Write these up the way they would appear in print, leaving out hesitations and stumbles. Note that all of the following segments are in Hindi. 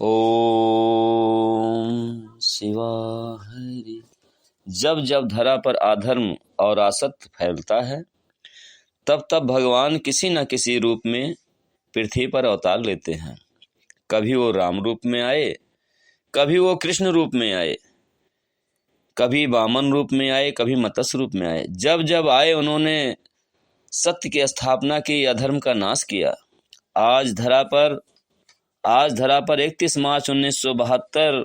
ओम शिवाहरि। जब जब धरा पर अधर्म और असत्य फैलता है, तब तब भगवान किसी न किसी रूप में पृथ्वी पर अवतार लेते हैं। कभी वो राम रूप में आए, कभी वो कृष्ण रूप में आए, कभी वामन रूप में आए, कभी मत्स्य रूप में आए। जब जब आए उन्होंने सत्य की स्थापना की, अधर्म का नाश किया। आज धरा पर 31 मार्च 1972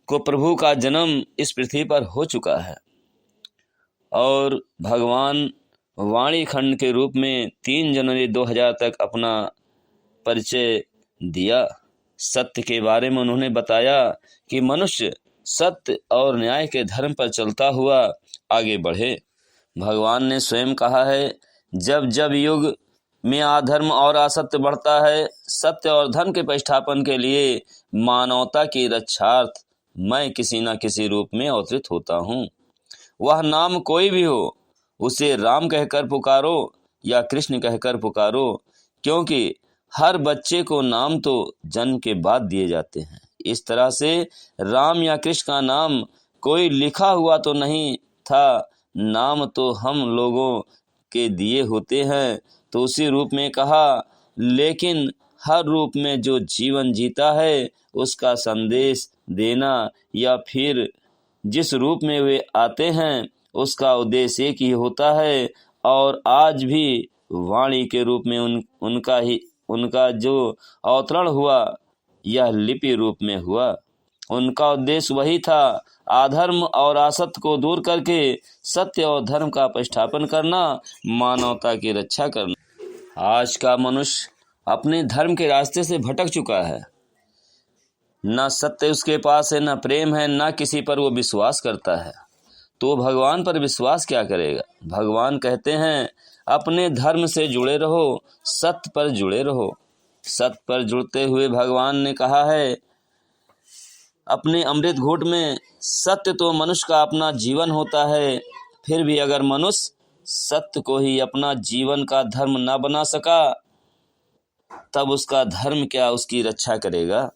को प्रभु का जन्म इस पृथ्वी पर हो चुका है और भगवान वाणी खंड के रूप में 3 जनवरी 2000 तक अपना परिचय दिया। सत्य के बारे में उन्होंने बताया कि मनुष्य सत्य और न्याय के धर्म पर चलता हुआ आगे बढ़े। भगवान ने स्वयं कहा है, जब जब युग में अधर्म और असत्य बढ़ता है, सत्य और धर्म के प्रतिष्ठापन के लिए मानवता की रक्षार्थ मैं किसी न किसी रूप में अवतरित होता हूँ। वह नाम कोई भी हो, उसे राम कहकर पुकारो या कृष्ण कहकर पुकारो, क्योंकि हर बच्चे को नाम तो जन्म के बाद दिए जाते हैं। इस तरह से राम या कृष्ण का नाम कोई लिखा हुआ तो नहीं था, नाम तो हम लोगों के दिए होते हैं। तो उसी रूप में कहा, लेकिन हर रूप में जो जीवन जीता है उसका संदेश देना या फिर जिस रूप में वे आते हैं उसका उद्देश्य एक ही होता है। और आज भी वाणी के रूप में उनका जो अवतरण हुआ यह लिपि रूप में हुआ। उनका उद्देश्य वही था, अधर्म और असत्य को दूर करके सत्य और धर्म का प्रतिष्ठापन करना, मानवता की रक्षा करना। आज का मनुष्य अपने धर्म के रास्ते से भटक चुका है। न सत्य उसके पास है, न प्रेम है, न किसी पर वो विश्वास करता है। तो भगवान पर विश्वास क्या करेगा? भगवान कहते हैं, अपने धर्म से जुड़े रहो, सत्य पर जुड़े रहो। सत्य पर जुड़ते हुए भगवान ने कहा है अपने अमृत घूट में, सत्य तो मनुष्य का अपना जीवन होता है, फिर भी अगर मनुष्य सत्य को ही अपना जीवन का धर्म न बना सका, तब उसका धर्म क्या उसकी रक्षा करेगा?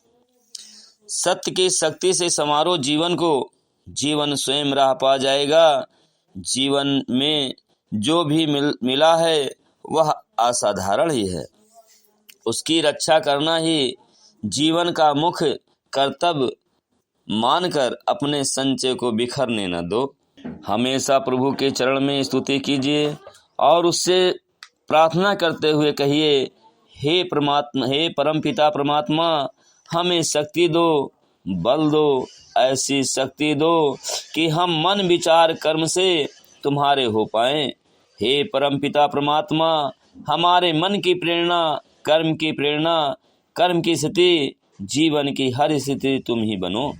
सत्य की शक्ति से समारो जीवन को, जीवन स्वयं राह पा जाएगा। जीवन में जो भी मिला है वह असाधारण ही है, उसकी रक्षा करना ही जीवन का मुख्य कर्तव्य मानकर अपने संचय को बिखरने न दो। हमेशा प्रभु के चरण में स्तुति कीजिए और उससे प्रार्थना करते हुए कहिए, हे परमात्मा, हे परमपिता परमात्मा, हमें शक्ति दो, बल दो, ऐसी शक्ति दो कि हम मन विचार कर्म से तुम्हारे हो पाएं। हे परमपिता परमात्मा, हमारे मन की प्रेरणा, कर्म की प्रेरणा, कर्म की स्थिति, जीवन की हर स्थिति तुम ही बनो।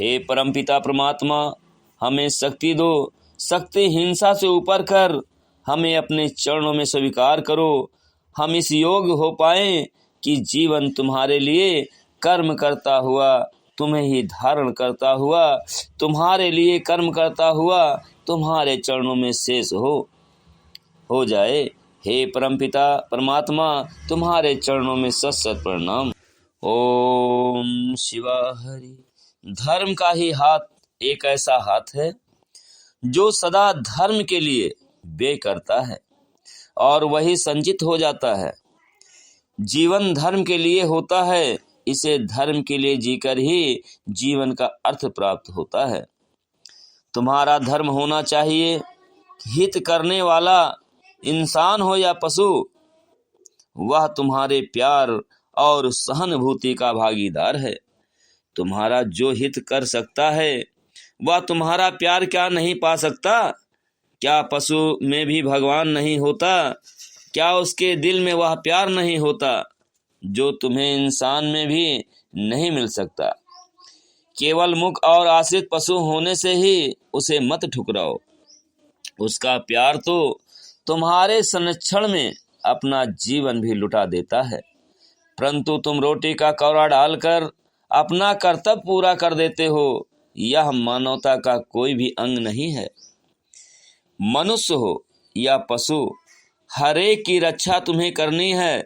हे परमपिता परमात्मा, हमें शक्ति दो, शक्ति हिंसा से ऊपर कर हमें अपने चरणों में स्वीकार करो। हम इस योग हो पाएं कि जीवन तुम्हारे लिए कर्म करता हुआ, तुम्हें ही धारण करता हुआ, तुम्हारे लिए कर्म करता हुआ तुम्हारे चरणों में शेष हो जाए। हे परमपिता परमात्मा, तुम्हारे चरणों में सत सत प्रणाम। ओम शिवाहरि। धर्म का ही हाथ एक ऐसा हाथ है जो सदा धर्म के लिए व्यय करता है और वही संचित हो जाता है। जीवन धर्म के लिए होता है, इसे धर्म के लिए जीकर ही जीवन का अर्थ प्राप्त होता है। तुम्हारा धर्म होना चाहिए, हित करने वाला इंसान हो या पशु, वह तुम्हारे प्यार और सहानुभूति का भागीदार है। तुम्हारा जो हित कर सकता है वह तुम्हारा प्यार क्या नहीं पा सकता? क्या पशु में भी भगवान नहीं होता? क्या उसके दिल में वह प्यार नहीं होता जो तुम्हें इंसान में भी नहीं मिल सकता? केवल मुख और आश्रित पशु होने से ही उसे मत ठुकराओ। उसका प्यार तो तुम्हारे संरक्षण में अपना जीवन भी लुटा देता है, परंतु तुम रोटी का कौरा डालकर अपना कर्तव्य पूरा कर देते हो। यह मानवता का कोई भी अंग नहीं है। मनुष्य हो या पशु, हर एक की रक्षा तुम्हें करनी है।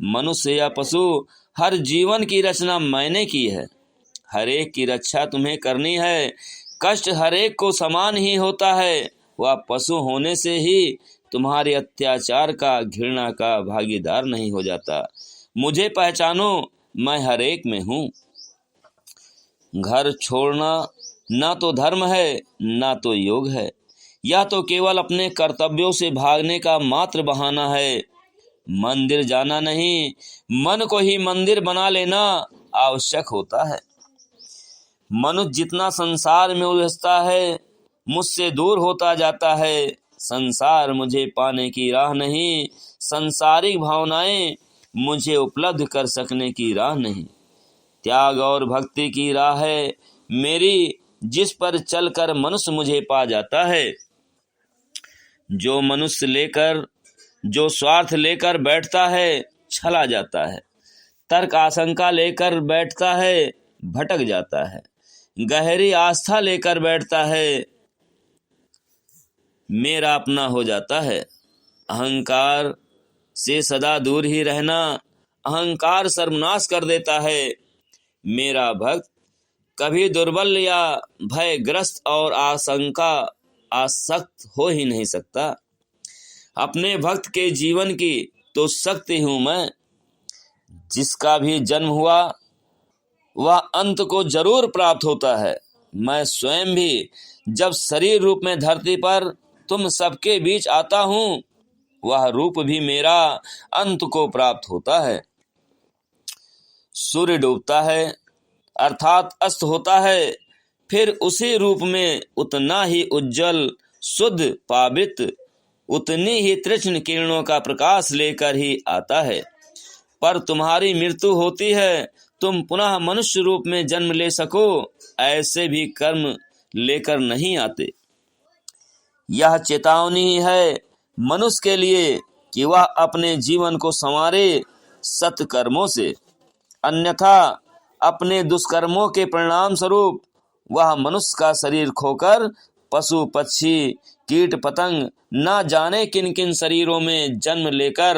मनुष्य या पशु, हर जीवन की रचना मैंने की है। हर एक की रक्षा तुम्हें करनी है। कष्ट हर एक को समान ही होता है। वह पशु होने से ही तुम्हारे अत्याचार का, घृणा का भागीदार नहीं हो जाता। मुझे पहचानो, मैं हर एक में हूँ। घर छोड़ना ना तो धर्म है, ना तो योग है। यह तो केवल अपने कर्तव्यों से भागने का मात्र बहाना है। मंदिर जाना नहीं, मन को ही मंदिर बना लेना आवश्यक होता है। मनुष्य जितना संसार में उलझता है, मुझसे दूर होता जाता है। संसार मुझे पाने की राह नहीं, सांसारिक भावनाएं मुझे उपलब्ध कर सकने की राह नहीं। त्याग और भक्ति की राह है मेरी, जिस पर चलकर मनुष्य मुझे पा जाता है। जो स्वार्थ लेकर बैठता है, छला जाता है। तर्क आशंका लेकर बैठता है, भटक जाता है। गहरी आस्था लेकर बैठता है, मेरा अपना हो जाता है। अहंकार से सदा दूर ही रहना, अहंकार सर्वनाश कर देता है। मेरा भक्त कभी दुर्बल या भयग्रस्त और आशंका आसक्त हो ही नहीं सकता। अपने भक्त के जीवन की तो शक्ति हूँ मैं। जिसका भी जन्म हुआ वह अंत को जरूर प्राप्त होता है। मैं स्वयं भी जब शरीर रूप में धरती पर तुम सबके बीच आता हूँ, वह रूप भी मेरा अंत को प्राप्त होता है। सूर्य डूबता है अर्थात अस्त होता है, फिर उसी रूप में उतना ही उज्जवल, शुद्ध, पवित्र, उतनी ही तीक्ष्ण किरणों का प्रकाश लेकर ही आता है। पर तुम्हारी मृत्यु होती है, तुम पुनः मनुष्य रूप में जन्म ले सको, ऐसे भी कर्म लेकर नहीं आते। यह चेतावनी है मनुष्य के लिए कि वह अपने जीवन को संवारे सत्कर्मों से, अन्यथा अपने दुष्कर्मों के परिणाम स्वरूप वह मनुष्य का शरीर खोकर पशु पक्षी कीट पतंग ना जाने किन किन शरीरों में जन्म लेकर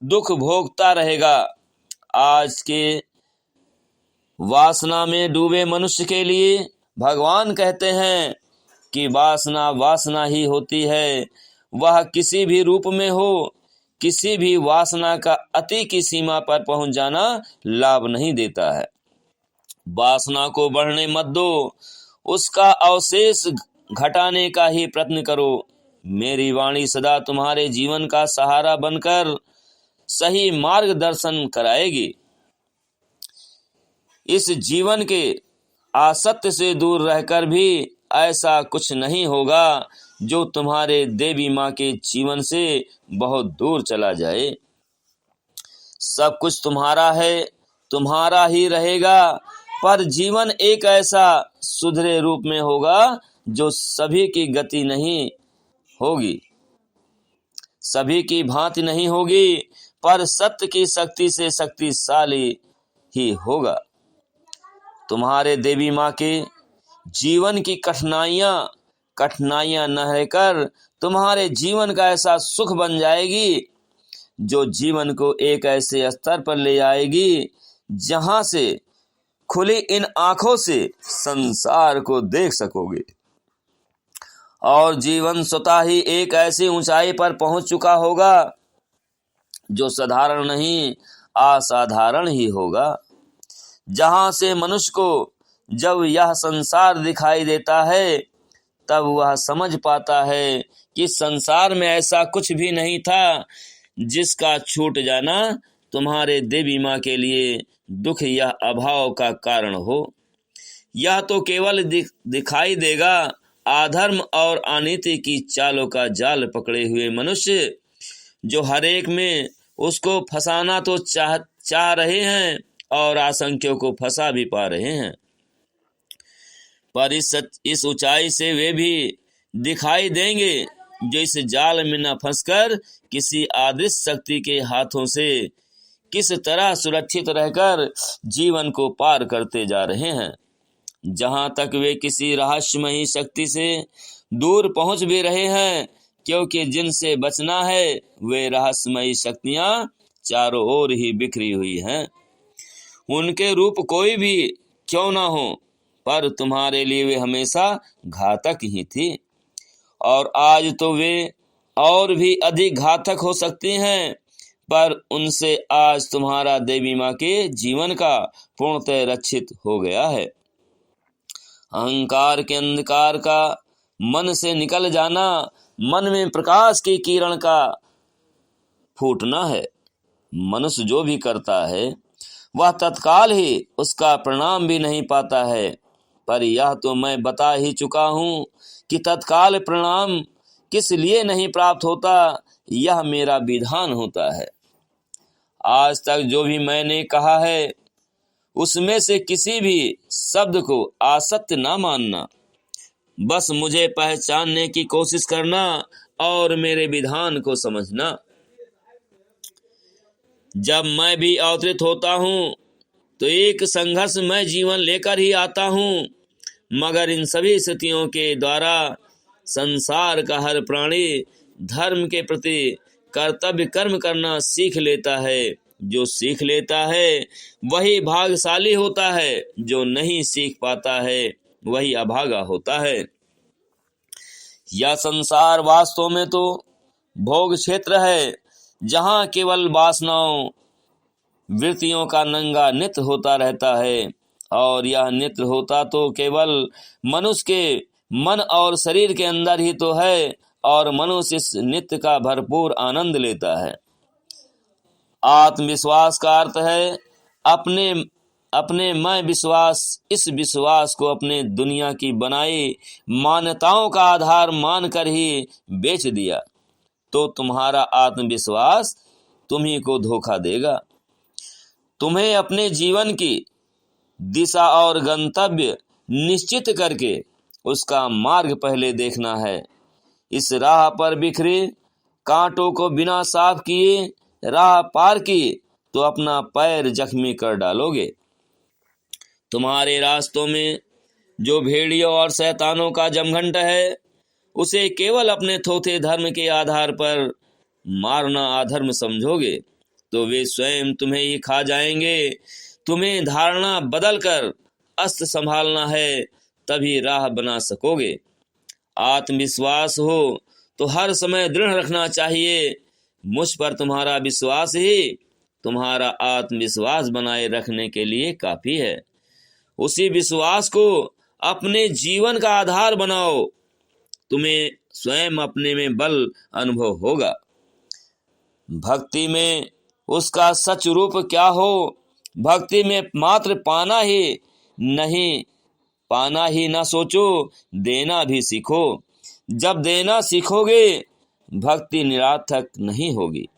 दुख भोगता रहेगा। आज के वासना में डूबे मनुष्य के लिए भगवान कहते हैं कि वासना वासना ही होती है। वह किसी भी रूप में हो, किसी भी वासना का अति की सीमा पर पहुंच जाना लाभ नहीं देता है। वासना को बढ़ने मत दो, उसका अवशेष घटाने का ही प्रयत्न करो। मेरी वाणी सदा तुम्हारे जीवन का सहारा बनकर सही मार्गदर्शन कराएगी। इस जीवन के आसक्ति से दूर रहकर भी ऐसा कुछ नहीं होगा जो तुम्हारे देवी माँ के जीवन से बहुत दूर चला जाए। सब कुछ तुम्हारा है, तुम्हारा ही रहेगा, पर जीवन एक ऐसा सुधरे रूप में होगा जो सभी की गति नहीं होगी, सभी की भांति नहीं होगी, पर सत्य की शक्ति से शक्तिशाली ही होगा। तुम्हारे देवी माँ के जीवन की कठिनाइयां न रहकर तुम्हारे जीवन का ऐसा सुख बन जाएगी जो जीवन को एक ऐसे स्तर पर ले आएगी जहां से खुली इन आंखों से संसार को देख सकोगे और जीवन स्वतः ही एक ऐसी ऊंचाई पर पहुंच चुका होगा जो साधारण नहीं असाधारण ही होगा। जहां से मनुष्य को जब यह संसार दिखाई देता है तब वह समझ पाता है कि संसार में ऐसा कुछ भी नहीं था जिसका छूट जाना तुम्हारे देवी माँ के लिए दुख या अभाव का कारण हो। यह तो केवल दिखाई देगा अधर्म और अनीति की चालों का जाल पकड़े हुए मनुष्य जो हर एक में उसको फंसाना तो चाह रहे हैं और आसंख्यों को फंसा भी पा रहे हैं। पर इस ऊंचाई से वे भी दिखाई देंगे जो इस जाल में न फंसकर किसी अदृश्य शक्ति के हाथों से किस तरह सुरक्षित रहकर जीवन को पार करते जा रहे हैं। जहां तक वे किसी रहस्यमयी शक्ति से दूर पहुंच भी रहे हैं, क्योंकि जिनसे बचना है वे रहस्यमयी शक्तियां चारों ओर ही बिखरी हुई हैं। उनके रूप कोई भी क्यों ना हो, पर तुम्हारे लिए वे हमेशा घातक ही थी, और आज तो वे और भी अधिक घातक हो सकती हैं, पर उनसे आज तुम्हारा देवी माँ के जीवन का पूर्णतः रक्षित हो गया है। अहंकार के अंधकार का मन से निकल जाना मन में प्रकाश की किरण का फूटना है। मनुष्य जो भी करता है वह तत्काल ही उसका परिणाम भी नहीं पाता है, पर यह तो मैं बता ही चुका हूँ कि तत्काल परिणाम किस लिए नहीं प्राप्त होता, यह मेरा विधान होता है। आज तक जो भी मैंने कहा है उसमें से किसी भी शब्द को असत्य ना मानना, बस मुझे पहचानने की कोशिश करना और मेरे विधान को समझना। जब मैं भी अवतरित होता हूँ तो एक संघर्ष में जीवन लेकर ही आता हूँ, मगर इन सभी स्थितियों के द्वारा संसार का हर प्राणी धर्म के प्रति कर्तव्य कर्म करना सीख लेता है। जो सीख लेता है वही भाग्यशाली होता है, जो नहीं सीख पाता है वही अभागा होता है। यह संसार वास्तव में तो भोग क्षेत्र है, जहाँ केवल वासनाओं वृत्तियों का नंगा नृत्य होता रहता है, और यह नृत्य होता तो केवल मनुष्य के मन और शरीर के अंदर ही तो है, और मनुष्य इस नृत्य का भरपूर आनंद लेता है। आत्मविश्वास का अर्थ है अपने मैं विश्वास। इस विश्वास को अपने दुनिया की बनाई मान्यताओं का आधार मानकर ही बेच दिया तो तुम्हारा आत्मविश्वास तुम्ही को धोखा देगा। तुम्हें अपने जीवन की दिशा और गंतव्य निश्चित करके उसका मार्ग पहले देखना है। इस राह पर बिखरे कांटों को बिना साफ किए राह पार किए तो अपना पैर जख्मी कर डालोगे। तुम्हारे रास्तों में जो भेड़ियों और शैतानों का जमघंट है, उसे केवल अपने थोथे धर्म के आधार पर मारना अधर्म समझोगे तो वे स्वयं तुम्हें ही खा जाएंगे। तुम्हें धारणा बदल कर अस्त्र संभालना है, तभी राह बना सकोगे। आत्मविश्वास हो तो हर समय दृढ़ रखना चाहिए। मुझ पर तुम्हारा विश्वास ही तुम्हारा आत्मविश्वास बनाए रखने के लिए काफी है। उसी विश्वास को अपने जीवन का आधार बनाओ, तुम्हें स्वयं अपने में बल अनुभव होगा। भक्ति में उसका सच रूप क्या हो, भक्ति में मात्र पाना ही ना सोचो, देना भी सीखो। जब देना सीखोगे भक्ति निरर्थक नहीं होगी।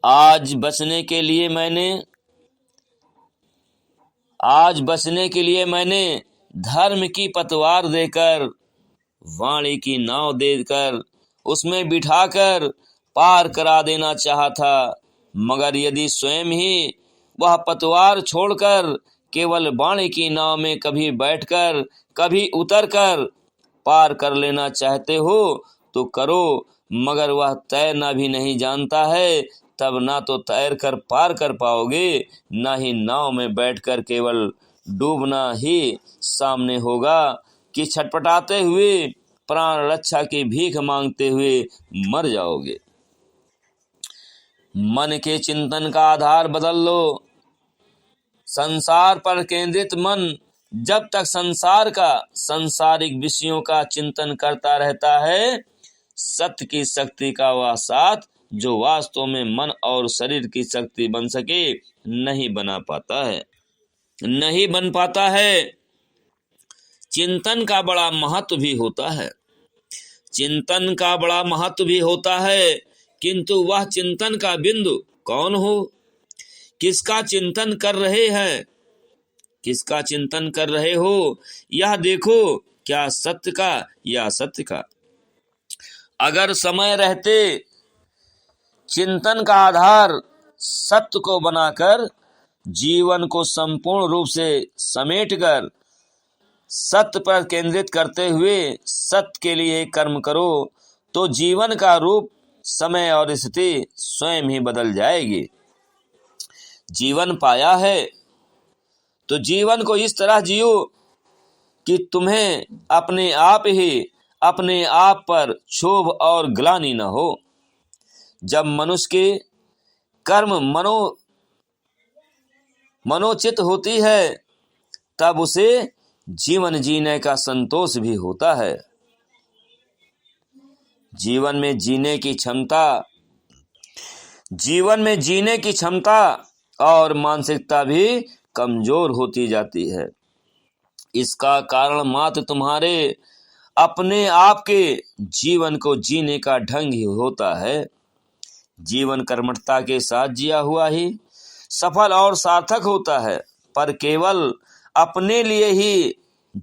आज बचने के लिए मैंने धर्म की पतवार देकर, वाणी की नाव देकर उसमें बिठाकर पार करा देना चाहा था, मगर यदि स्वयं ही वह पतवार छोड़कर केवल वाणी की नाव में कभी बैठकर कभी उतरकर पार कर लेना चाहते हो तो करो, मगर वह तैरना भी नहीं जानता है, तब ना तो तैर कर पार कर पाओगे, ना ही नाव में बैठकर केवल डूबना ही सामने होगा कि छटपटाते हुए प्राण रक्षा की भीख मांगते हुए मर जाओगे। मन के चिंतन का आधार बदल लो। संसार पर केंद्रित मन जब तक संसार का सांसारिक विषयों का चिंतन करता रहता है, सत्य की शक्ति का वह साथ जो वास्तव में मन और शरीर की शक्ति बन सके नहीं बन पाता है। चिंतन का बड़ा महत्व भी होता है, किंतु वह चिंतन का बिंदु कौन हो, किसका चिंतन कर रहे हो, यह देखो, क्या सत्य का या असत्य का। अगर समय रहते चिंतन का आधार सत्य को बनाकर जीवन को संपूर्ण रूप से समेटकर सत्य पर केंद्रित करते हुए सत्य के लिए कर्म करो तो जीवन का रूप समय और स्थिति स्वयं ही बदल जाएगी। जीवन पाया है तो जीवन को इस तरह जियो कि तुम्हें अपने आप ही अपने आप पर क्षोभ और ग्लानि न हो। जब मनुष्य के कर्म मनोचित होती है तब उसे जीवन जीने का संतोष भी होता है। जीवन में जीने की क्षमता और मानसिकता भी कमजोर होती जाती है। इसका कारण मात्र तुम्हारे अपने आप के जीवन को जीने का ढंग ही होता है। जीवन कर्मठता के साथ जिया हुआ ही सफल और सार्थक होता है, पर केवल अपने लिए ही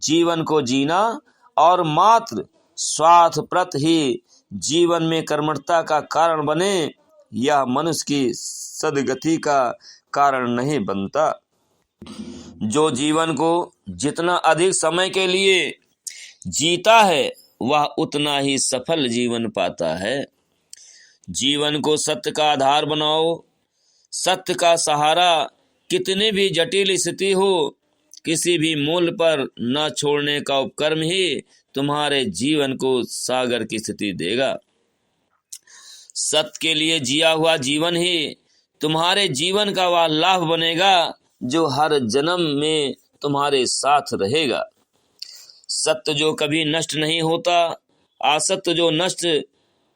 जीवन को जीना और मात्र स्वार्थप्रत ही जीवन में कर्मठता का कारण बने, यह मनुष्य की सद्गति का कारण नहीं बनता। जो जीवन को जितना अधिक समय के लिए जीता है वह उतना ही सफल जीवन पाता है। जीवन को सत्य का आधार बनाओ। सत्य का सहारा कितनी भी जटिल स्थिति हो, किसी भी मूल्य पर न छोड़ने का उपक्रम ही तुम्हारे जीवन को सागर की स्थिति देगा। सत्य के लिए जिया हुआ जीवन ही तुम्हारे जीवन का वह लाभ बनेगा जो हर जन्म में तुम्हारे साथ रहेगा। सत्य जो कभी नष्ट नहीं होता, असत्य जो नष्ट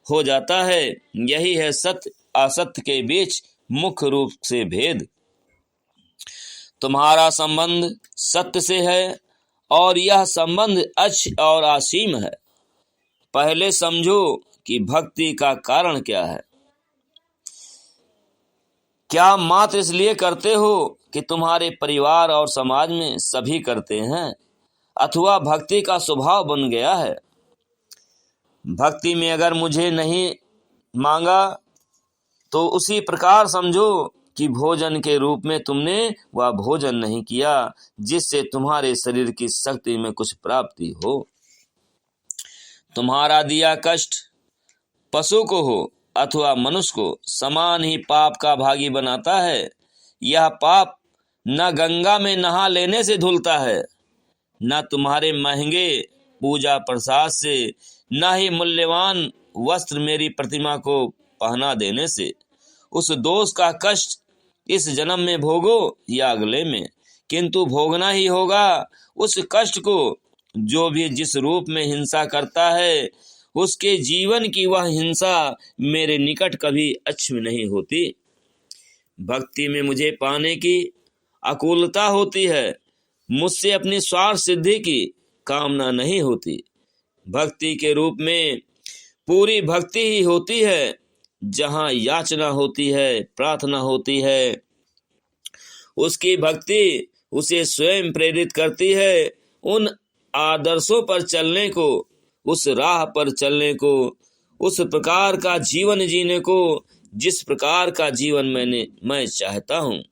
हो जाता है, यही है सत्य असत्य के बीच मुख्य रूप से भेद। तुम्हारा संबंध सत्य से है और यह संबंध अच्छ और असीम है। पहले समझो कि भक्ति का कारण क्या है। क्या मात्र इसलिए करते हो कि तुम्हारे परिवार और समाज में सभी करते हैं, अथवा भक्ति का स्वभाव बन गया है? भक्ति में अगर मुझे नहीं मांगा तो उसी प्रकार समझो कि भोजन के रूप में तुमने वह भोजन नहीं किया जिससे तुम्हारे शरीर की शक्ति में कुछ प्राप्ति हो। तुम्हारा दिया कष्ट पशु को हो अथवा मनुष्य को समान ही पाप का भागी बनाता है। यह पाप न गंगा में नहा लेने से धुलता है, न तुम्हारे महंगे पूजा प्रसाद से, न ही मूल्यवान वस्त्र मेरी प्रतिमा को पहना देने से। उस दोष का कष्ट इस जन्म में भोगो या अगले में, किंतु भोगना ही होगा। उस कष्ट को जो भी जिस रूप में हिंसा करता है, उसके जीवन की वह हिंसा मेरे निकट कभी अच्छी नहीं होती। भक्ति में मुझे पाने की आकुलता होती है, मुझसे अपनी स्वार्थ सिद्धि की कामना नहीं होती। भक्ति के रूप में पूरी भक्ति ही होती है, जहाँ याचना होती है, प्रार्थना होती है। उसकी भक्ति उसे स्वयं प्रेरित करती है उन आदर्शों पर चलने को, उस राह पर चलने को, उस प्रकार का जीवन जीने को जिस प्रकार का जीवन मैं चाहता हूँ।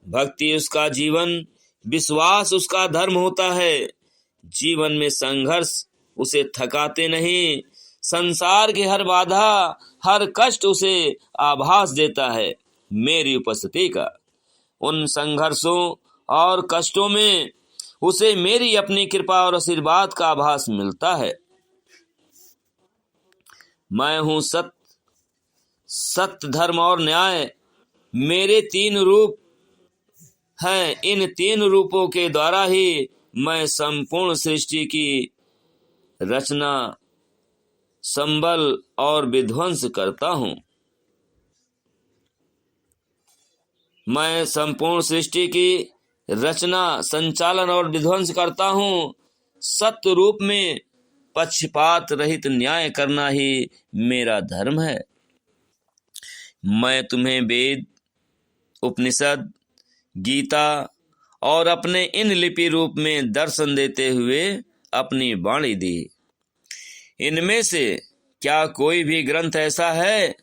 भक्ति उसका जीवन, विश्वास उसका धर्म होता है। जीवन में संघर्ष उसे थकाते नहीं। संसार की हर बाधा, हर कष्ट उसे आभास देता है मेरी उपस्थिति का। उन संघर्षों और कष्टों में उसे मेरी अपनी कृपा और आशीर्वाद का आभास मिलता है। मैं हूँ सत्य, धर्म और न्याय। मेरे 3 रूप हैं। इन 3 रूपों के द्वारा ही मैं संपूर्ण सृष्टि की रचना, संबल और विध्वंस करता हूँ। मैं संपूर्ण सृष्टि की रचना, संचालन और विध्वंस करता हूँ। सत्य रूप में पक्षपात रहित न्याय करना ही मेरा धर्म है। मैं तुम्हें वेद, उपनिषद, गीता और अपने इन लिपि रूप में दर्शन देते हुए अपनी वाणी दी। इनमें से क्या कोई भी ग्रंथ ऐसा है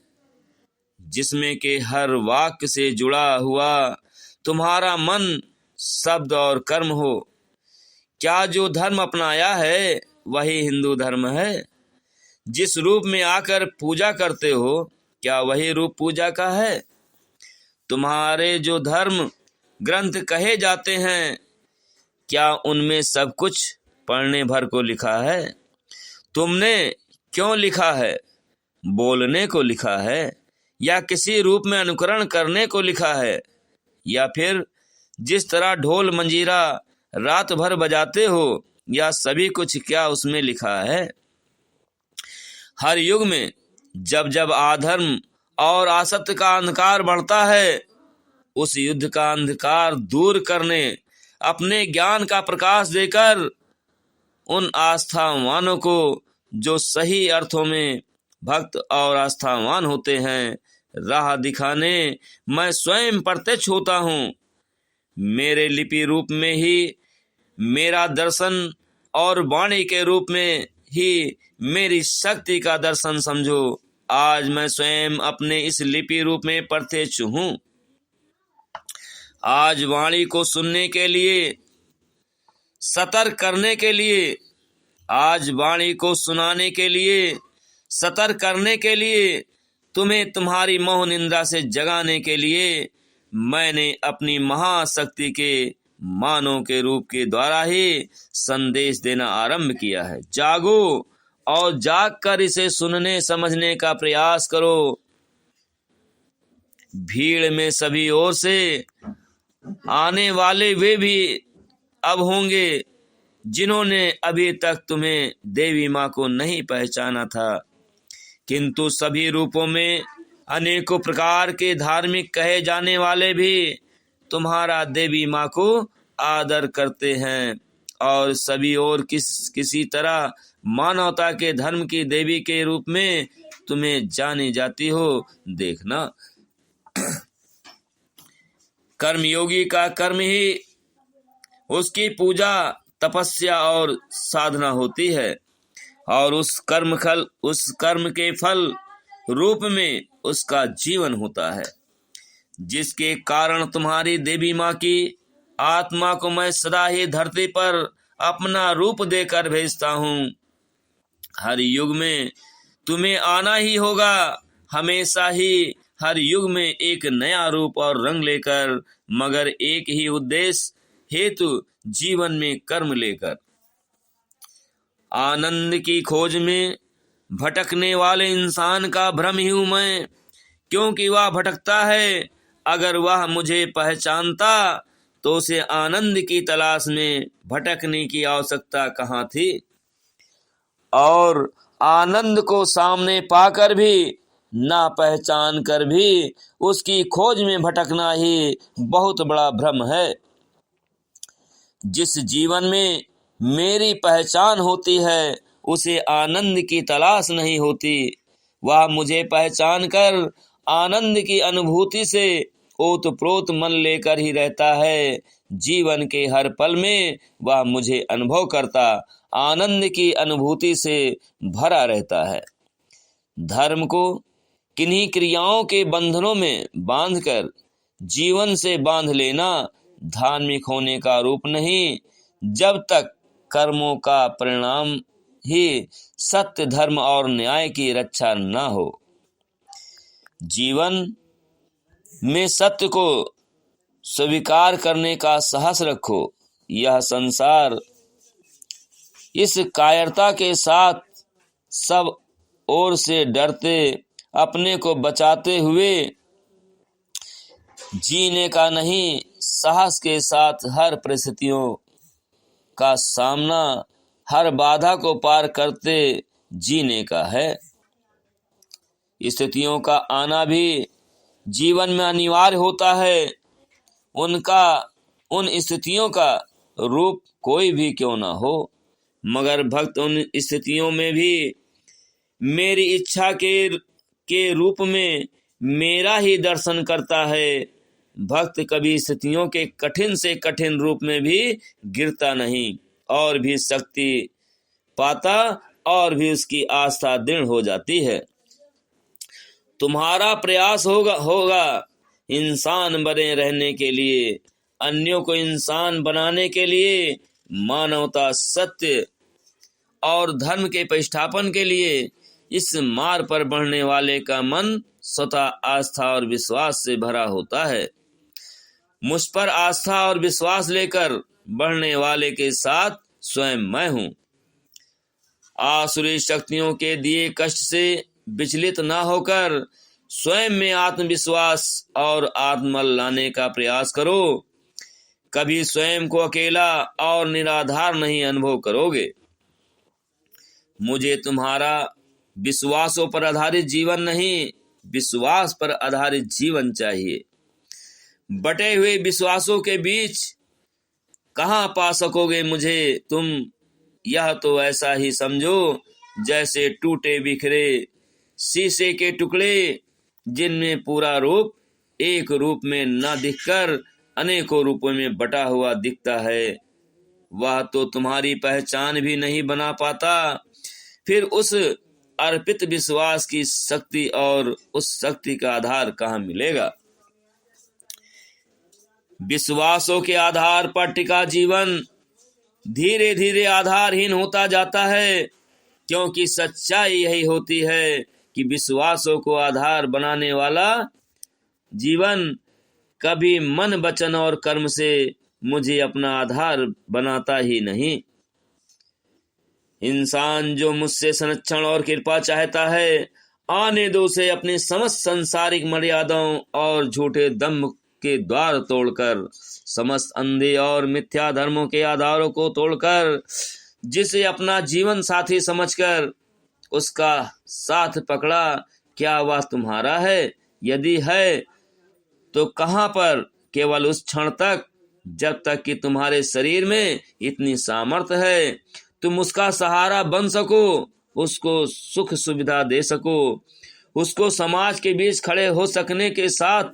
जिसमें के हर वाक्य से जुड़ा हुआ तुम्हारा मन, शब्द और कर्म हो? क्या जो धर्म अपनाया है वही हिंदू धर्म है? जिस रूप में आकर पूजा करते हो, क्या वही रूप पूजा का है? तुम्हारे जो धर्म ग्रंथ कहे जाते हैं, क्या उनमें सब कुछ पढ़ने भर को लिखा है? तुमने क्यों लिखा है? बोलने को लिखा है, या किसी रूप में अनुकरण करने को लिखा है, या फिर जिस तरह ढोल मंजीरा रात भर बजाते हो, या सभी कुछ क्या उसमें लिखा है? हर युग में जब जब अधर्म और असत्य का अंधकार बढ़ता है, उस युद्ध का अंधकार दूर करने अपने ज्ञान का प्रकाश देकर उन आस्थावानों को, जो सही अर्थों में भक्त और आस्थावान होते हैं, राह दिखाने मैं स्वयं प्रत्यक्ष होता हूँ। मेरे लिपि रूप में ही मेरा दर्शन और वाणी के रूप में ही मेरी शक्ति का दर्शन समझो। आज मैं स्वयं अपने इस लिपि रूप में प्रत्यक्ष हूँ। आज वाणी को सुनने के लिए, सतर्क करने के लिए, आज वाणी को सुनाने के लिए, सतर्क करने के लिए, तुम्हें तुम्हारी मोह निंदा से जगाने के लिए मैंने अपनी महाशक्ति के मानव के रूप के द्वारा ही संदेश देना आरंभ किया है। जागो और जाग कर इसे सुनने समझने का प्रयास करो। भीड़ में सभी ओर से आने वाले वे भी अब होंगे जिन्होंने अभी तक तुम्हें देवी माँ को नहीं पहचाना था, किंतु सभी रूपों में अनेकों प्रकार के धार्मिक कहे जाने वाले भी तुम्हारा देवी माँ को आदर करते हैं और सभी और किसी तरह मानवता के धर्म की देवी के रूप में तुम्हें जानी जाती हो। देखना, कर्मयोगी का कर्म ही उसकी पूजा, तपस्या और साधना होती है, और उस कर्म के फल रूप में उसका जीवन होता है, जिसके कारण तुम्हारी देवी माँ की आत्मा को मैं सदा ही धरती पर अपना रूप देकर भेजता हूँ। हर युग में तुम्हें आना ही होगा, हमेशा ही हर युग में एक नया रूप और रंग लेकर, मगर एक ही उद्देश्य हेतु जीवन में कर्म लेकर। आनंद की खोज में भटकने वाले इंसान का भ्रम ही हूँ मैं, क्योंकि वह भटकता है। अगर वह मुझे पहचानता तो उसे आनंद की तलाश में भटकने की आवश्यकता कहाँ थी, और आनंद को सामने पाकर भी ना पहचान कर भी उसकी खोज में भटकना ही बहुत बड़ा भ्रम है। जिस जीवन में मेरी पहचान होती है उसे आनंद की तलाश नहीं होती। वह मुझे पहचान कर आनंद की अनुभूति से ओतप्रोत मन लेकर ही रहता है। जीवन के हर पल में वह मुझे अनुभव करता आनंद की अनुभूति से भरा रहता है। धर्म को किन्हीं क्रियाओं के बंधनों में बांधकर जीवन से बांध लेना धार्मिक होने का रूप नहीं, जब तक कर्मों का परिणाम ही सत्य, धर्म और न्याय की रक्षा न हो। जीवन में सत्य को स्वीकार करने का साहस रखो। यह संसार इस कायरता के साथ सब ओर से डरते अपने को बचाते हुए जीने का नहीं, साहस के साथ हर परिस्थितियों का सामना, हर बाधा को पार करते जीने का है। स्थितियों का आना भी जीवन में अनिवार्य होता है। उन स्थितियों का रूप कोई भी क्यों ना हो, मगर भक्त उन स्थितियों में भी मेरी इच्छा के रूप में मेरा ही दर्शन करता है। भक्त कभी स्थितियों के कठिन से कठिन रूप में भी गिरता नहीं, और भी शक्ति पाता और भी उसकी आस्था दृढ़ हो जाती है। तुम्हारा प्रयास होगा इंसान बने रहने के लिए, अन्यों को इंसान बनाने के लिए, मानवता, सत्य और धर्म के प्रतिष्ठापन के लिए। इस मार्ग पर बढ़ने वाले का मन स्वतः आस्था और विश्वास से भरा होता है। मुझ पर आस्था और विश्वास लेकर बढ़ने वाले के साथ स्वयं मैं हूं। आसुरी शक्तियों के दिए कष्ट से विचलित न होकर स्वयं में आत्मविश्वास और आत्मबल लाने का प्रयास करो। कभी स्वयं को अकेला और निराधार नहीं अनुभव करोगे। मुझे तुम्हारा विश्वासों पर आधारित जीवन नहीं, विश्वास पर आधारित जीवन चाहिए। बटे हुए विश्वासों के बीच कहां पा सकोगे मुझे तुम? यह तो ऐसा ही समझो जैसे टूटे बिखरे शीशे के टुकड़े, जिनमें पूरा रूप एक रूप में न दिखकर अनेकों रूपों में बटा हुआ दिखता है। वह तो तुम्हारी पहचान भी नहीं बना पाता। फिर उस अर्पित विश्वास की शक्ति और उस शक्ति का आधार कहाँ मिलेगा? विश्वासों के आधार पर टिका जीवन धीरे धीरे आधारहीन होता जाता है, क्योंकि सच्चाई यही होती है कि विश्वासों को आधार बनाने वाला जीवन कभी मन, वचन और कर्म से मुझे अपना आधार बनाता ही नहीं। इंसान जो मुझसे संरक्षण और कृपा चाहता है, आने दो उसे अपनी समस्त सांसारिक मर्यादाओं और झूठे दम्भ के द्वार तोड़कर, समस्त अंधे और मिथ्या धर्मों के आधारों को तोड़कर, जिसे अपना जीवन साथी समझकर उसका साथ पकड़ा। क्या वह तुम्हारा है? यदि है तो कहां पर? केवल उस क्षण तक जब तक कि तुम्हारे शरीर में इतनी सामर्थ्य है तुम उसका सहारा बन सको, उसको सुख सुविधा दे सको, उसको समाज के बीच खड़े हो सकने के साथ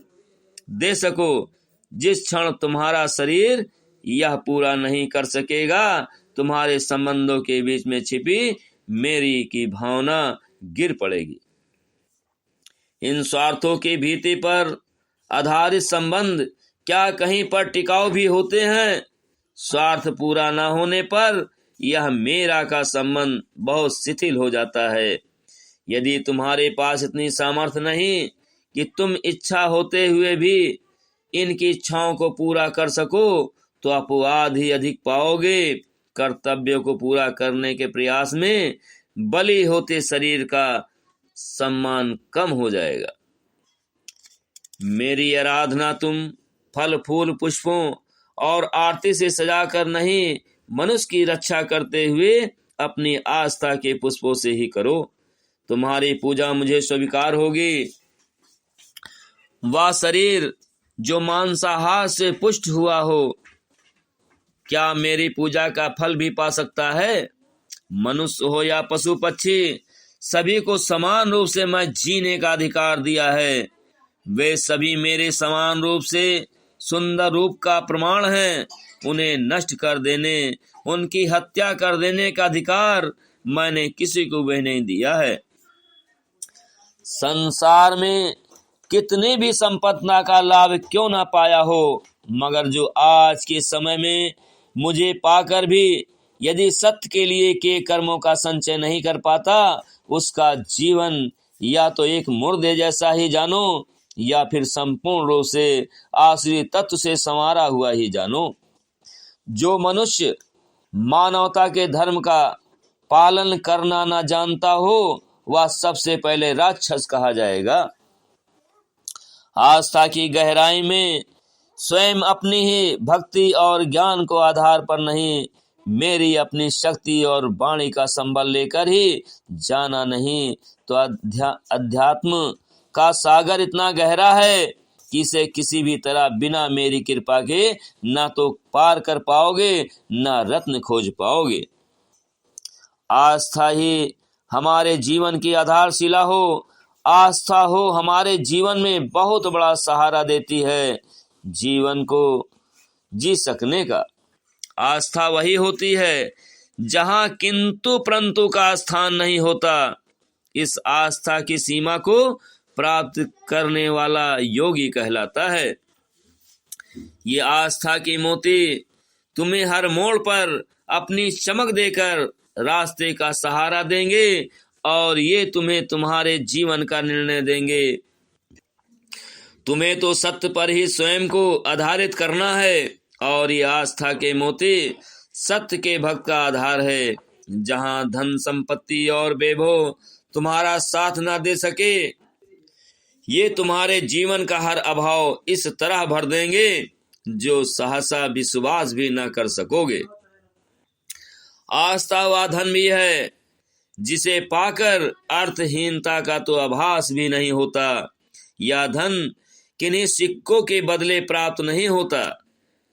दे सको। जिस क्षण तुम्हारा शरीर यह पूरा नहीं कर सकेगा, तुम्हारे संबंधों के बीच में छिपी मेरी की भावना गिर पड़ेगी। इन स्वार्थों की भीति पर आधारित संबंध क्या कहीं पर टिकाऊ भी होते हैं? स्वार्थ पूरा न होने पर यह मेरा का संबंध बहुत शिथिल हो जाता है। यदि तुम्हारे पास इतनी सामर्थ्य नहीं कि तुम इच्छा होते हुए भी इनकी इच्छाओं को पूरा कर सको, तो अपवाद ही अधिक पाओगे। कर्तव्यों को पूरा करने के प्रयास में बलि होते शरीर का सम्मान कम हो जाएगा। मेरी आराधना तुम फल फूल पुष्पों और आरती से सजाकर नहीं, मनुष्य की रक्षा करते हुए अपनी आस्था के पुष्पों से ही करो। तुम्हारी पूजा मुझे स्वीकार होगी। वह शरीर जो मांसाहार से पुष्ट हुआ हो, क्या मेरी पूजा का फल भी पा सकता है? मनुष्य हो या पशु पक्षी, सभी को समान रूप से मैं जीने का अधिकार दिया है। वे सभी मेरे समान रूप से सुंदर रूप का प्रमाण हैं। उन्हें नष्ट कर देने, उनकी हत्या कर देने का अधिकार मैंने किसी को भी नहीं दिया है। संसार में कितनी भी संपत्ति का लाभ क्यों ना पाया हो, मगर जो आज के समय में मुझे पाकर भी यदि सत्य के लिए के कर्मों का संचय नहीं कर पाता, उसका जीवन या तो एक मुर्दे जैसा ही जानो या फिर संपूर्ण रूप से आश्रित तत्व से संवारा हुआ ही जानो। जो मनुष्य मानवता के धर्म का पालन करना न जानता हो, वह सबसे पहले राक्षस कहा जाएगा। आस्था की गहराई में स्वयं अपनी ही भक्ति और ज्ञान को आधार पर नहीं, मेरी अपनी शक्ति और वाणी का संबल लेकर ही जाना नहीं तो अध्यात्म का सागर इतना गहरा है कि इसे किसी भी तरह बिना मेरी कृपा के ना तो पार कर पाओगे, ना रत्न खोज पाओगे। आस्था ही हमारे जीवन की आधारशिला हो। आस्था हो हमारे जीवन में बहुत बड़ा सहारा देती है जीवन को जी सकने का। आस्था वही होती है जहां किंतु परंतु का स्थान नहीं होता। इस आस्था की सीमा को प्राप्त करने वाला योगी कहलाता है। ये आस्था की मोती तुम्हें हर मोड़ पर अपनी चमक देकर रास्ते का सहारा देंगे और ये तुम्हें तुम्हारे जीवन का निर्णय देंगे। तुम्हें तो सत्य पर ही स्वयं को आधारित करना है और ये आस्था के मोती सत्य के भक्त का आधार है। जहां धन संपत्ति और वैभव तुम्हारा साथ ना दे सके, ये तुम्हारे जीवन का हर अभाव इस तरह भर देंगे जो सहसा विश्वास भी न कर सकोगे। आस्था व धन भी है जिसे पाकर अर्थहीनता का तो आभास भी नहीं होता। यह धन किन्हीं सिक्कों के बदले प्राप्त नहीं होता।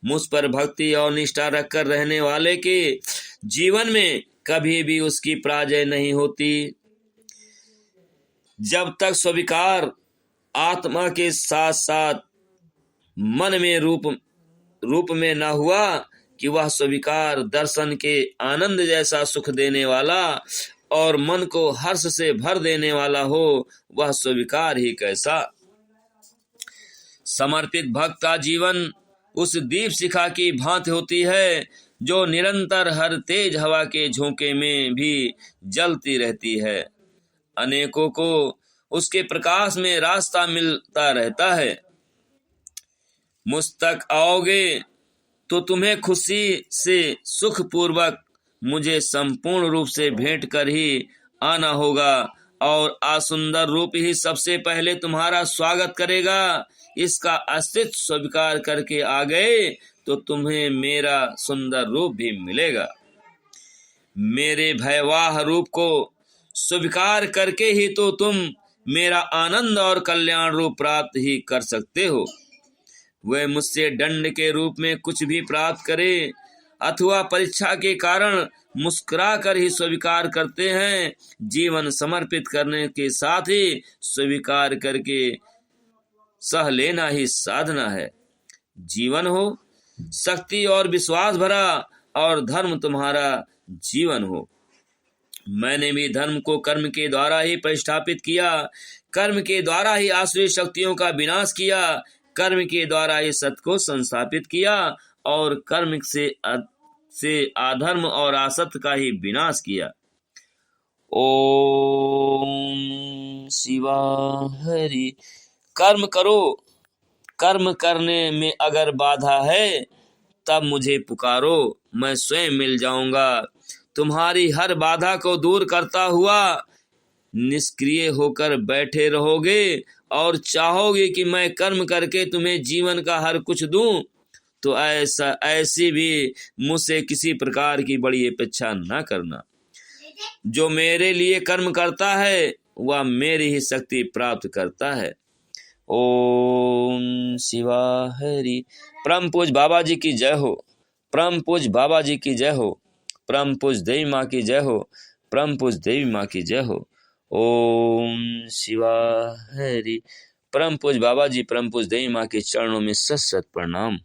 मुझ पर भक्ति और निष्ठा रखकर रहने वाले के जीवन में कभी भी उसकी पराजय नहीं होती। जब तक स्वीकार आत्मा के साथ साथ मन में रूप में न हुआ कि वह स्वीकार दर्शन के आनंद जैसा सुख देने वाला और मन को हर्ष से भर देने वाला हो, वह स्वीकार ही कैसा। समर्पित भक्त का जीवन उस दीप शिखा की भांति होती है जो निरंतर हर तेज हवा के झोंके में भी जलती रहती है। अनेकों को उसके प्रकाश में रास्ता मिलता रहता है। मुझ तक आओगे तो तुम्हें खुशी से सुख पूर्वक मुझे संपूर्ण रूप से भेंट कर ही आना होगा और आसुंदर रूप ही सबसे पहले तुम्हारा स्वागत करेगा। इसका अस्तित्व स्वीकार करके आ गए तो तुम्हें मेरा सुंदर रूप भी मिलेगा। मेरे भयवाह रूप को स्वीकार करके ही तो तुम मेरा आनंद और कल्याण रूप प्राप्त ही कर सकते हो। वह मुझसे दंड के रूप में कुछ भी प्राप्त करे अथवा परीक्षा के कारण मुस्कुरा कर ही स्वीकार करते हैं, जीवन समर्पित करने के साथ ही स्वीकार करके सह लेना ही साधना है। जीवन हो शक्ति और विश्वास भरा और धर्म तुम्हारा जीवन हो। मैंने भी धर्म को कर्म के द्वारा ही प्रतिष्ठापित किया, कर्म के द्वारा ही आसुरी शक्तियों का विनाश किया, कर्म के द्वारा ही सत्य को संस्थापित किया और कर्म से अधर्म और असत्य का ही विनाश किया। ओम शिवा हरि। कर्म करो, कर्म करने में अगर बाधा है तब मुझे पुकारो, मैं स्वयं मिल जाऊंगा। तुम्हारी हर बाधा को दूर करता हुआ निष्क्रिय होकर बैठे रहोगे और चाहोगे कि मैं कर्म करके तुम्हें जीवन का हर कुछ दूं, तो ऐसी भी मुझसे किसी प्रकार की बड़ी अपेक्षा न करना। जो मेरे लिए कर्म करता है वह मेरी ही शक्ति प्राप्त करता है। ओम शिवा हरि। परम पूज्य बाबा जी की जय हो। परम पूज्य बाबा जी की जय हो। परम पूज्य देवी माँ की जय हो। परम पूज्य देवी माँ की जय हो। ओम शिवा हरि। परम पूज्य बाबा जी, परम पूज्य देवी माँ के चरणों में सत सत प्रणाम।